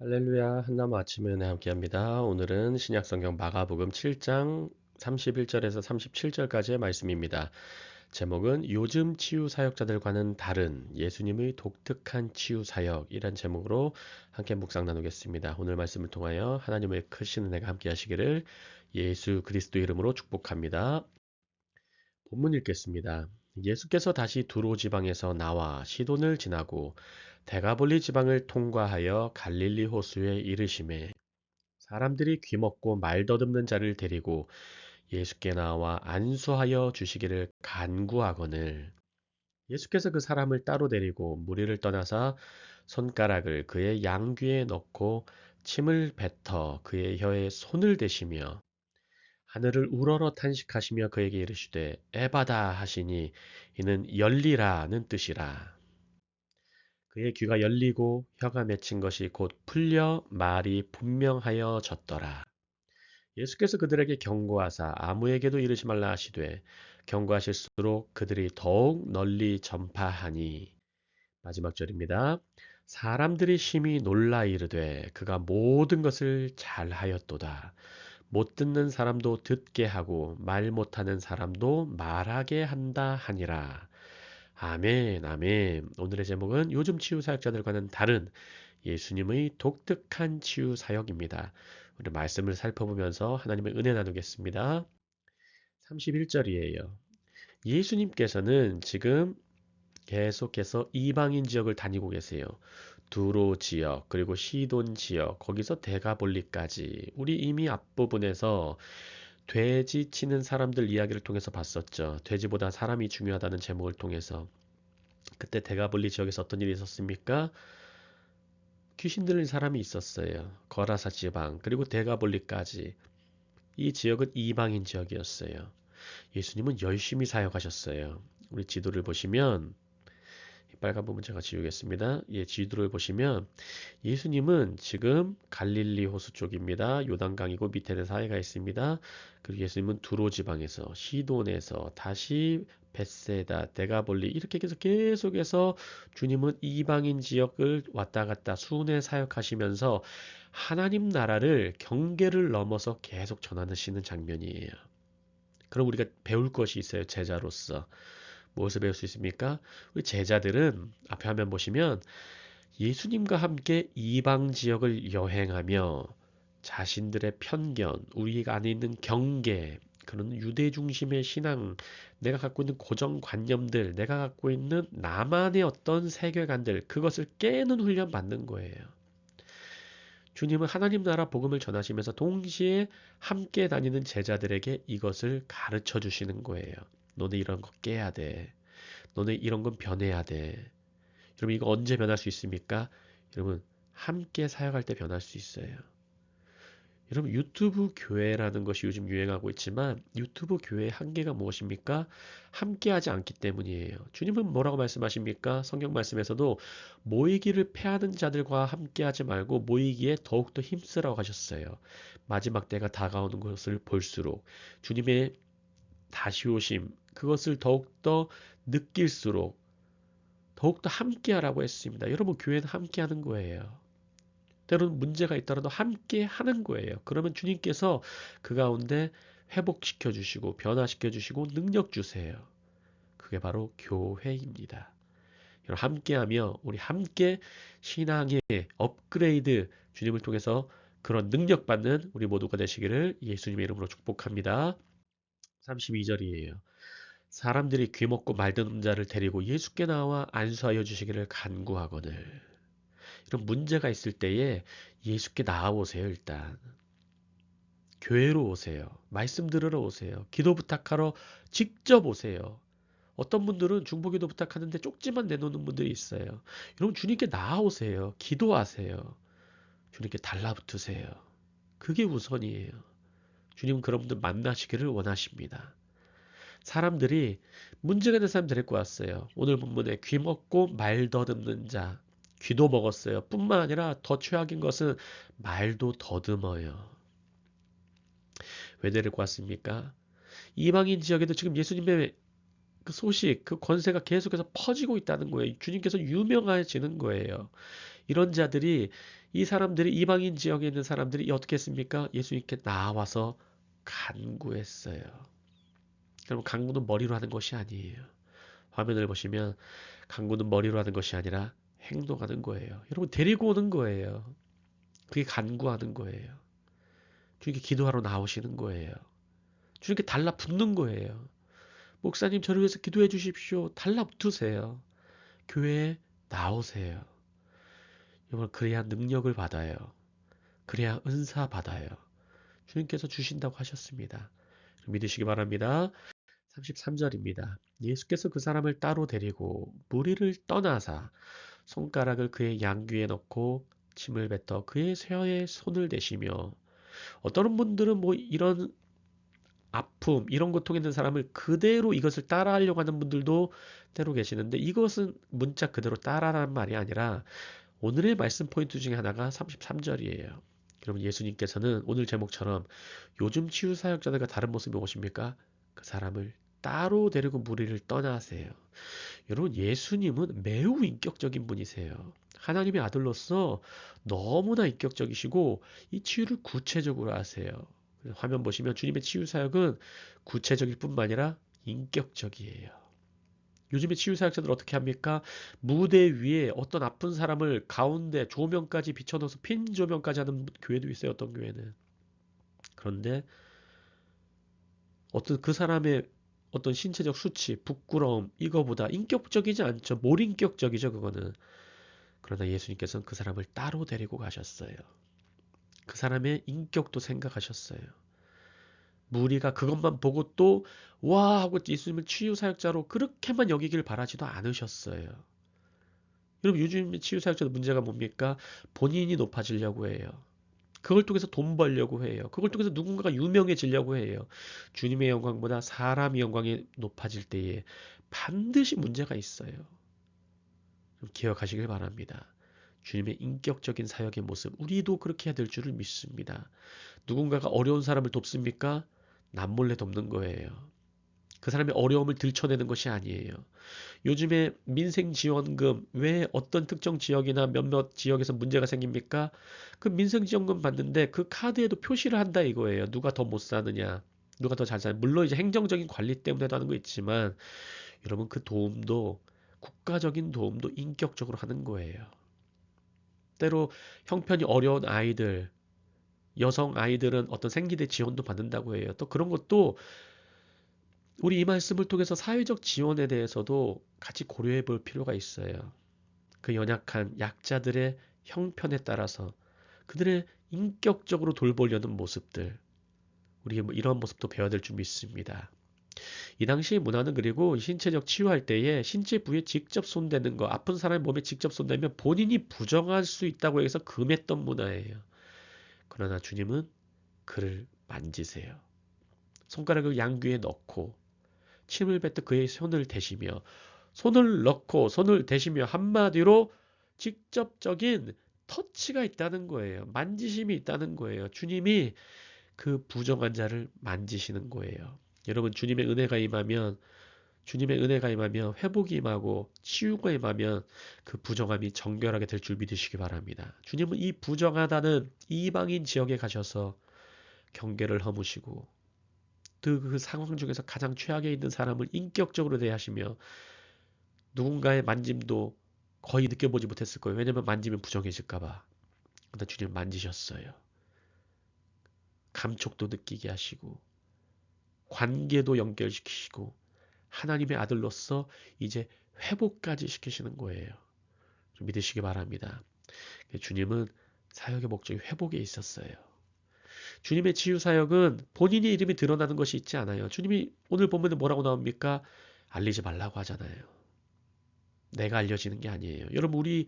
할렐루야, 한나무 아침에 은혜 함께합니다. 오늘은 신약성경 마가복음 7장 31절에서 37절까지의 말씀입니다. 제목은 요즘 치유 사역자들과는 다른 예수님의 독특한 치유 사역이란 제목으로 함께 묵상 나누겠습니다. 오늘 말씀을 통하여 하나님의 크신 은혜가 함께 하시기를 예수 그리스도 이름으로 축복합니다. 본문 읽겠습니다. 예수께서 다시 두로 지방에서 나와 시돈을 지나고 데가볼리 지방을 통과하여 갈릴리 호수에 이르시매 사람들이 귀먹고 말 더듬는 자를 데리고 예수께 나와 안수하여 주시기를 간구하거늘 예수께서 그 사람을 따로 데리고 무리를 떠나사 손가락을 그의 양귀에 넣고 침을 뱉어 그의 혀에 손을 대시며 하늘을 우러러 탄식하시며 그에게 이르시되 에바다 하시니 이는 열리라는 뜻이라. 그의 귀가 열리고 혀가 맺힌 것이 곧 풀려 말이 분명하여졌더라. 예수께서 그들에게 경고하사 아무에게도 이르지 말라 하시되 경고하실수록 그들이 더욱 널리 전파하니. 마지막 절입니다. 사람들이 심히 놀라 이르되 그가 모든 것을 잘하였도다. 못 듣는 사람도 듣게 하고 말 못하는 사람도 말하게 한다 하니라. 아멘, 아멘. 오늘의 제목은 요즘 치유 사역자들과는 다른 예수님의 독특한 치유 사역입니다. 우리 말씀을 살펴보면서 하나님의 은혜 나누겠습니다. 31절이에요. 예수님께서는 지금 계속해서 이방인 지역을 다니고 계세요. 두로 지역, 그리고 시돈 지역, 거기서 데가볼리까지. 우리 이미 앞부분에서 돼지 치는 사람들 이야기를 통해서 봤었죠. 돼지보다 사람이 중요하다는 제목을 통해서. 그때 데가볼리 지역에서 어떤 일이 있었습니까? 귀신 들린 사람이 있었어요. 거라사 지방, 그리고 데가볼리까지. 이 지역은 이방인 지역이었어요. 예수님은 열심히 사역하셨어요. 우리 지도를 보시면 빨간 부분 제가 지우겠습니다. 예, 지도를 보시면 예수님은 지금 갈릴리 호수 쪽입니다. 요단강이고 밑에는 사해가 있습니다. 그리고 예수님은 두로 지방에서 시돈에서 다시 벳세다, 데가볼리 이렇게 계속해서 주님은 이방인 지역을 왔다 갔다 순회 사역하시면서 하나님 나라를 경계를 넘어서 계속 전하시는 장면이에요. 그럼 우리가 배울 것이 있어요. 제자로서. 무엇을 배울 수 있습니까? 우리 제자들은 앞에 화면 보시면 예수님과 함께 이방 지역을 여행하며 자신들의 편견, 우리 안에 있는 경계, 그런 유대 중심의 신앙, 내가 갖고 있는 고정관념들, 내가 갖고 있는 나만의 어떤 세계관들, 그것을 깨는 훈련 받는 거예요. 주님은 하나님 나라 복음을 전하시면서 동시에 함께 다니는 제자들에게 이것을 가르쳐 주시는 거예요. 너네 이런 거 깨야 돼. 너네 이런 건 변해야 돼. 여러분 이거 언제 변할 수 있습니까? 여러분 함께 사역할 때 변할 수 있어요. 여러분 유튜브 교회라는 것이 요즘 유행하고 있지만 유튜브 교회의 한계가 무엇입니까? 함께하지 않기 때문이에요. 주님은 뭐라고 말씀하십니까? 성경 말씀에서도 모이기를 패하는 자들과 함께하지 말고 모이기에 더욱더 힘쓰라고 하셨어요. 마지막 때가 다가오는 것을 볼수록 주님의 다시 오심 그것을 더욱더 느낄수록 더욱더 함께하라고 했습니다. 여러분 교회는 함께하는 거예요. 때로는 문제가 있더라도 함께 하는 거예요. 그러면 주님께서 그 가운데 회복시켜 주시고 변화시켜 주시고 능력 주세요. 그게 바로 교회입니다. 여러분 함께하며 우리 함께 신앙의 업그레이드 주님을 통해서 그런 능력 받는 우리 모두가 되시기를 예수님의 이름으로 축복합니다. 32절이에요. 사람들이 귀먹고 말듣는 자를 데리고 예수께 나와 안수하여 주시기를 간구하거늘. 이런 문제가 있을 때에 예수께 나아오세요, 일단. 교회로 오세요. 말씀 들으러 오세요. 기도 부탁하러 직접 오세요. 어떤 분들은 중보기도 부탁하는데 쪽지만 내놓는 분들이 있어요. 여러분 주님께 나아오세요. 기도하세요. 주님께 달라붙으세요. 그게 우선이에요. 주님은 그런 분들 만나시기를 원하십니다. 사람들이 문제가 있는 사람 데리고 왔어요. 오늘 본문에 귀 먹고 말 더듬는 자. 귀도 먹었어요. 뿐만 아니라 더 최악인 것은 말도 더듬어요. 왜 데리고 왔습니까? 이방인 지역에도 지금 예수님의 그 소식, 그 권세가 계속해서 퍼지고 있다는 거예요. 주님께서 유명해지는 거예요. 이런 자들이 이 사람들이 이방인 지역에 있는 사람들이 어떻게 했습니까? 예수님께 나와서 간구했어요. 여러분 간구는 머리로 하는 것이 아니에요. 화면을 보시면 간구는 머리로 하는 것이 아니라 행동하는 거예요. 여러분 데리고 오는 거예요. 그게 간구하는 거예요. 주님께 기도하러 나오시는 거예요. 주님께 달라붙는 거예요. 목사님 저를 위해서 기도해 주십시오. 달라붙으세요. 교회에 나오세요. 여러분 그래야 능력을 받아요. 그래야 은사 받아요. 주님께서 주신다고 하셨습니다. 믿으시기 바랍니다. 33절입니다. 예수께서 그 사람을 따로 데리고 무리를 떠나사 손가락을 그의 양귀에 넣고 침을 뱉어 그의 쇠에 손을 대시며 어떤 분들은 뭐 이런 아픔, 이런 고통에 있는 사람을 그대로 이것을 따라하려고 하는 분들도 때로 계시는데 이것은 문자 그대로 따라라는 말이 아니라 오늘의 말씀 포인트 중에 하나가 33절이에요. 여러분 예수님께서는 오늘 제목처럼 요즘 치유 사역자들과 다른 모습이 무엇입니까? 그 사람을 따로 데리고 무리를 떠나세요. 여러분 예수님은 매우 인격적인 분이세요. 하나님의 아들로서 너무나 인격적이시고 이 치유를 구체적으로 하세요. 화면 보시면 주님의 치유 사역은 구체적일 뿐만 아니라 인격적이에요. 요즘에 치유 사역자들 어떻게 합니까? 무대 위에 어떤 아픈 사람을 가운데 조명까지 비춰넣어서 핀 조명까지 하는 교회도 있어요. 어떤 교회는. 그런데 어떤 그 사람의 어떤 신체적 수치, 부끄러움 이거보다 인격적이지 않죠. 몰인격적이죠. 그거는. 그러나 예수님께서는 그 사람을 따로 데리고 가셨어요. 그 사람의 인격도 생각하셨어요. 무리가 그것만 보고 또 와 하고 예수님을 치유 사역자로 그렇게만 여기길 바라지도 않으셨어요. 여러분 요즘 치유 사역자들 문제가 뭡니까? 본인이 높아지려고 해요. 그걸 통해서 돈 벌려고 해요. 그걸 통해서 누군가가 유명해지려고 해요. 주님의 영광보다 사람의 영광이 높아질 때에 반드시 문제가 있어요. 기억하시길 바랍니다. 주님의 인격적인 사역의 모습, 우리도 그렇게 해야 될 줄을 믿습니다. 누군가가 어려운 사람을 돕습니까? 남몰래 돕는 거예요. 그 사람의 어려움을 들춰내는 것이 아니에요. 요즘에 민생지원금 왜 어떤 특정 지역이나 몇몇 지역에서 문제가 생깁니까? 그 민생지원금 받는데 그 카드에도 표시를 한다 이거예요. 누가 더 못 사느냐, 누가 더 잘 사느냐. 물론 이제 행정적인 관리 때문에도 하는 거 있지만 여러분 그 도움도 국가적인 도움도 인격적으로 하는 거예요. 때로 형편이 어려운 아이들, 여성 아이들은 어떤 생기대 지원도 받는다고 해요. 또 그런 것도 우리 이 말씀을 통해서 사회적 지원에 대해서도 같이 고려해 볼 필요가 있어요. 그 연약한 약자들의 형편에 따라서 그들의 인격적으로 돌보려는 모습들, 우리 이런 모습도 배워야 될 줄 믿습니다. 이 당시 문화는 그리고 신체적 치유할 때에 신체 부위에 직접 손대는 거, 아픈 사람의 몸에 직접 손대면 본인이 부정할 수 있다고 해서 금했던 문화예요. 그러나 주님은 그를 만지세요. 손가락을 양귀에 넣고 침을 뱉듯 그의 손을 대시며 손을 넣고 손을 대시며 한마디로 직접적인 터치가 있다는 거예요. 만지심이 있다는 거예요. 주님이 그 부정한 자를 만지시는 거예요. 여러분 주님의 은혜가 임하면 주님의 은혜가 임하면 회복이 임하고 치유가 임하면 그 부정함이 정결하게 될 줄 믿으시기 바랍니다. 주님은 이 부정하다는 이방인 지역에 가셔서 경계를 허무시고 그 상황 중에서 가장 최악에 있는 사람을 인격적으로 대하시며 누군가의 만짐도 거의 느껴보지 못했을 거예요. 왜냐면 만지면 부정해질까 봐. 근데 주님 만지셨어요. 감촉도 느끼게 하시고 관계도 연결시키시고 하나님의 아들로서 이제 회복까지 시키시는 거예요. 좀 믿으시기 바랍니다. 주님은 사역의 목적이 회복에 있었어요. 주님의 치유 사역은 본인의 이름이 드러나는 것이 있지 않아요. 주님이 오늘 보면 뭐라고 나옵니까? 알리지 말라고 하잖아요. 내가 알려지는 게 아니에요. 여러분 우리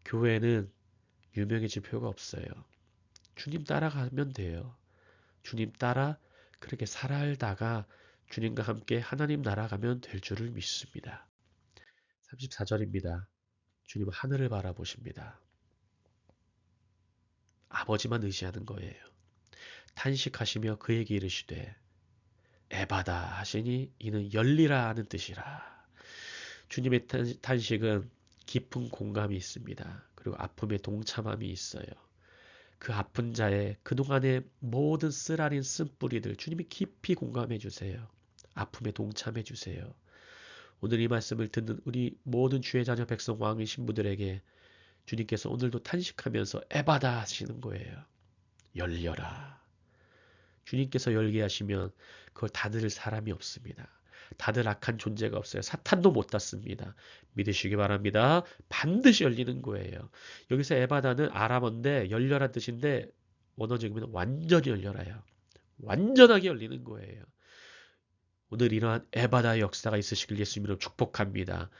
교회는 유명해질 필요가 없어요. 주님 따라가면 돼요. 주님 따라 그렇게 살아다가 주님과 함께 하나님 나라 가면 될 줄을 믿습니다. 34절입니다. 주님은 하늘을 바라보십니다. 아버지만 의지하는 거예요. 탄식하시며 그에게 이르시되 에바다 하시니 이는 열리라 하는 뜻이라. 주님의 탄식은 깊은 공감이 있습니다. 그리고 아픔에 동참함이 있어요. 그 아픈 자의 그동안의 모든 쓰라린 쓴뿌리들 주님이 깊이 공감해 주세요. 아픔에 동참해 주세요. 오늘 이 말씀을 듣는 우리 모든 주의 자녀 백성 왕의 신부들에게 주님께서 오늘도 탄식하면서 에바다 하시는 거예요. 열려라. 주님께서 열게 하시면 그걸 닫을 사람이 없습니다. 닫을 악한 존재가 없어요. 사탄도 못 닫습니다. 믿으시기 바랍니다. 반드시 열리는 거예요. 여기서 에바다는 아람어인데 열려란 뜻인데 원어적이면 완전히 열려라요. 완전하게 열리는 거예요. 오늘 이러한 에바다의 역사가 있으시길 예수님으로 축복합니다.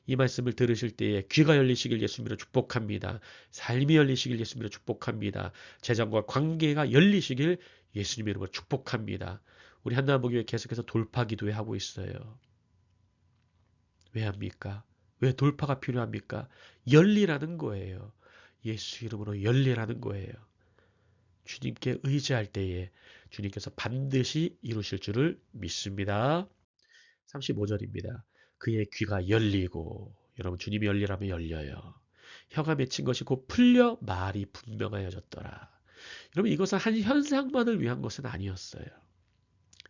이 말씀을 들으실 때에 귀가 열리시길 예수님으로 축복합니다. 삶이 열리시길 예수님으로 축복합니다. 재정과 관계가 열리시길 예수님의 이름으로 축복합니다. 우리 한나무교회 계속해서 돌파 기도회 하고 있어요. 왜 합니까? 왜 돌파가 필요합니까? 열리라는 거예요. 예수 이름으로 열리라는 거예요. 주님께 의지할 때에 주님께서 반드시 이루실 줄을 믿습니다. 35절입니다. 그의 귀가 열리고 여러분 주님이 열리라면 열려요. 혀가 맺힌 것이 곧 풀려 말이 분명하여졌더라. 여러분 이것은 한 현상만을 위한 것은 아니었어요.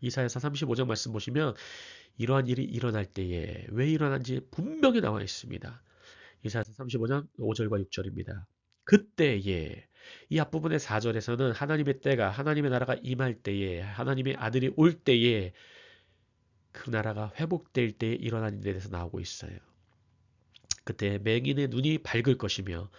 이사야서 35장 말씀 보시면 이러한 일이 일어날 때에 왜 일어난지 분명히 나와 있습니다. 이사야서 35장 5절과 6절입니다. 그때에 이 앞부분의 4절에서는 하나님의 때가 하나님의 나라가 임할 때에 하나님의 아들이 올 때에 그 나라가 회복될 때에 일어나는 데 대해서 나오고 있어요. 그때 맹인의 눈이 밝을 것이며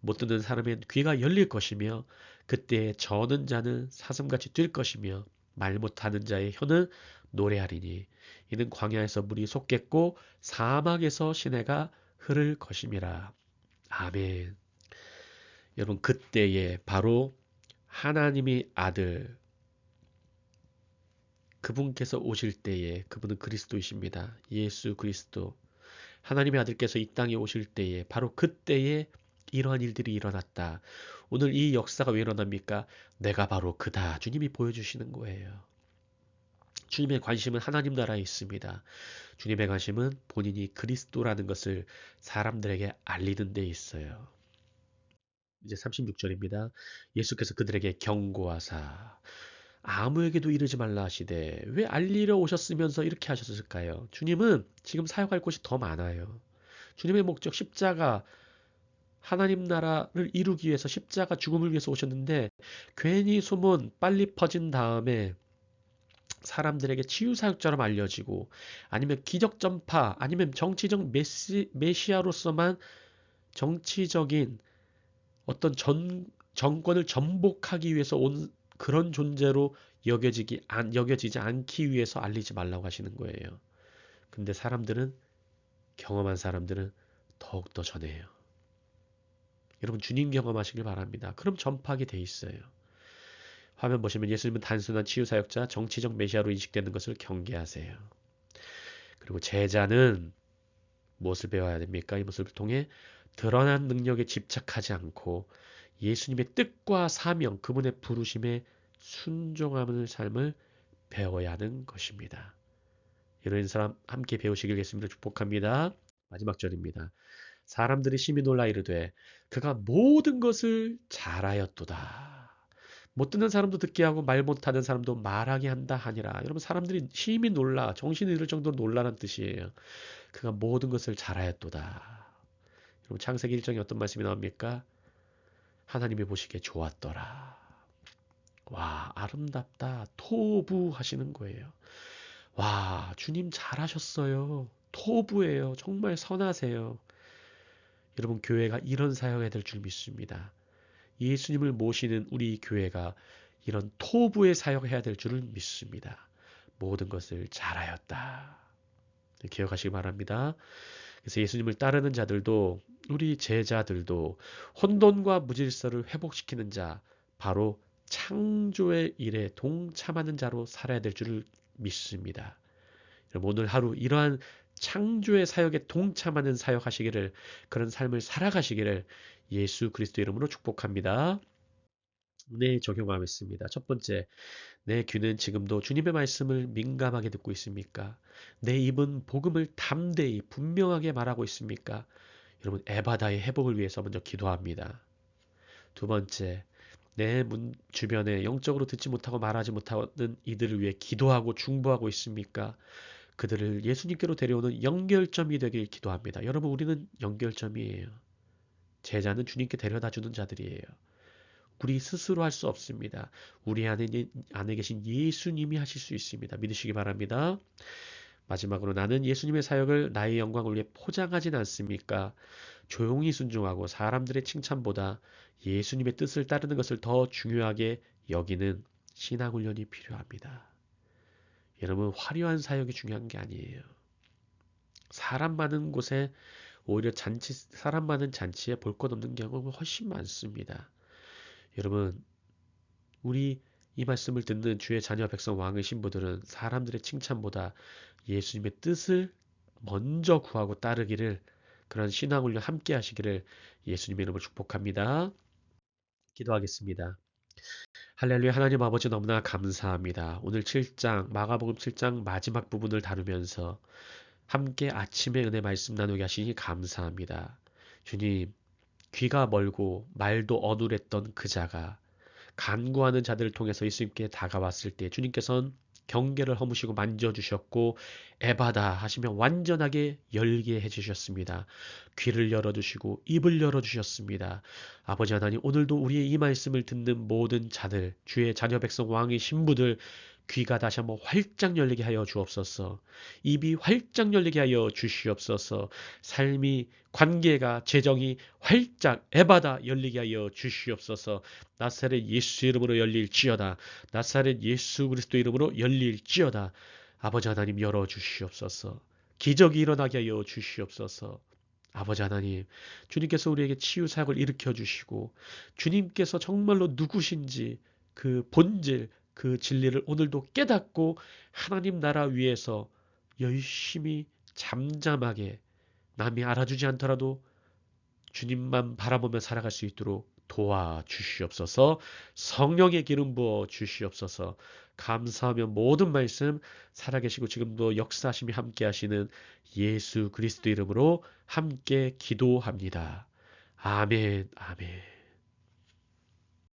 못 듣는 사람의 귀가 열릴 것이며 그때 저는 자는 사슴같이 뛸 것이며 말 못하는 자의 혀는 노래하리니 이는 광야에서 물이 솟겠고 사막에서 시내가 흐를 것임이라. 아멘. 여러분 그때에 바로 하나님의 아들 그분께서 오실 때에 그분은 그리스도이십니다. 예수 그리스도. 하나님의 아들께서 이 땅에 오실 때에 바로 그때에 이러한 일들이 일어났다. 오늘 이 역사가 왜 일어납니까? 내가 바로 그다. 주님이 보여주시는 거예요. 주님의 관심은 하나님 나라에 있습니다. 주님의 관심은 본인이 그리스도라는 것을 사람들에게 알리는 데 있어요. 이제 36절입니다. 예수께서 그들에게 경고하사 아무에게도 이르지 말라 하시되 왜 알리려 오셨으면서 이렇게 하셨을까요? 주님은 지금 사역할 곳이 더 많아요. 주님의 목적 십자가 하나님 나라를 이루기 위해서 십자가 죽음을 위해서 오셨는데 괜히 소문 빨리 퍼진 다음에 사람들에게 치유사역자로 알려지고 아니면 기적 전파 아니면 정치적 메시아로서만 정치적인 어떤 정권을 전복하기 위해서 온 그런 존재로 여겨지지 않기 위해서 알리지 말라고 하시는 거예요. 근데 경험한 사람들은 더욱더 전해요. 여러분 주님 경험하시길 바랍니다. 그럼 전파하게 돼 있어요. 화면 보시면 예수님은 단순한 치유사역자, 정치적 메시아로 인식되는 것을 경계하세요. 그리고 제자는 무엇을 배워야 됩니까? 이 모습을 통해 드러난 능력에 집착하지 않고 예수님의 뜻과 사명, 그분의 부르심에 순종하는 삶을 배워야 하는 것입니다. 이런 사람 함께 배우시길 예수님으로 축복합니다. 마지막 절입니다. 사람들이 심히 놀라 이르되 그가 모든 것을 잘하였도다. 못 듣는 사람도 듣게 하고 말 못하는 사람도 말하게 한다 하니라. 여러분 사람들이 심히 놀라 정신이 잃을 정도로 놀라는 뜻이에요. 그가 모든 것을 잘하였도다. 여러분 창세기 1장에 어떤 말씀이 나옵니까? 하나님이 보시기에 좋았더라. 와 아름답다. 토부 하시는 거예요. 와 주님 잘하셨어요. 토부예요. 정말 선하세요. 여러분 교회가 이런 사역해야 될 줄 믿습니다. 예수님을 모시는 우리 교회가 이런 토부의 사역해야 될 줄을 믿습니다. 모든 것을 잘하였다. 기억하시기 바랍니다. 그래서 예수님을 따르는 자들도 우리 제자들도 혼돈과 무질서를 회복시키는 자 바로 창조의 일에 동참하는 자로 살아야 될 줄을 믿습니다. 여러분 오늘 하루 이러한 창조의 사역에 동참하는 사역하시기를 그런 삶을 살아가시기를 예수 그리스도 이름으로 축복합니다. 네, 적용하겠습니다. 첫 번째, 내 귀는 지금도 주님의 말씀을 민감하게 듣고 있습니까? 내 입은 복음을 담대히 분명하게 말하고 있습니까? 여러분, 에바다의 회복을 위해서 먼저 기도합니다. 두 번째, 내 주변에 영적으로 듣지 못하고 말하지 못하는 이들을 위해 기도하고 중보하고 있습니까? 그들을 예수님께로 데려오는 연결점이 되길 기도합니다. 여러분, 우리는 연결점이에요. 제자는 주님께 데려다 주는 자들이에요. 우리 스스로 할 수 없습니다. 우리 안에 계신 예수님이 하실 수 있습니다. 믿으시기 바랍니다. 마지막으로 나는 예수님의 사역을 나의 영광을 위해 포장하진 않습니까? 조용히 순종하고 사람들의 칭찬보다 예수님의 뜻을 따르는 것을 더 중요하게 여기는 신앙훈련이 필요합니다. 여러분, 화려한 사역이 중요한 게 아니에요. 사람 많은 곳에 오히려 사람 많은 잔치에 볼 것 없는 경우가 훨씬 많습니다. 여러분, 우리 이 말씀을 듣는 주의 자녀 백성 왕의 신부들은 사람들의 칭찬보다 예수님의 뜻을 먼저 구하고 따르기를, 그런 신앙훈련 함께 하시기를 예수님의 이름으로 축복합니다. 기도하겠습니다. 할렐루야. 하나님 아버지, 너무나 감사합니다. 오늘 7장 마가복음 7장 마지막 부분을 다루면서 함께 아침의 은혜 말씀 나누게 하시니 감사합니다. 주님, 귀가 멀고 말도 어눌했던 그 자가 간구하는 자들을 통해서 예수님께 다가왔을 때 주님께서는 경계를 허무시고 만져주셨고 에바다 하시면 완전하게 열게 해주셨습니다. 귀를 열어주시고 입을 열어주셨습니다. 아버지 하나님, 오늘도 우리의 이 말씀을 듣는 모든 자들, 주의 자녀 백성 왕의 신부들, 귀가 다시 한번 활짝 열리게 하여 주옵소서. 입이 활짝 열리게 하여 주시옵소서. 삶이, 관계가, 재정이 활짝 에바다 열리게 하여 주시옵소서. 나사렛 예수 이름으로 열릴지어다. 나사렛 예수 그리스도 이름으로 열릴지어다. 아버지 하나님, 열어주시옵소서. 기적이 일어나게 하여 주시옵소서. 아버지 하나님, 주님께서 우리에게 치유 사역을 일으켜 주시고 주님께서 정말로 누구신지 그 본질, 그 진리를 오늘도 깨닫고 하나님 나라 위에서 열심히 잠잠하게, 남이 알아주지 않더라도 주님만 바라보며 살아갈 수 있도록 도와주시옵소서. 성령의 기름 부어 주시옵소서. 감사하며 모든 말씀 살아계시고 지금도 역사하심이 함께 하시는 예수 그리스도 이름으로 함께 기도합니다. 아멘, 아멘.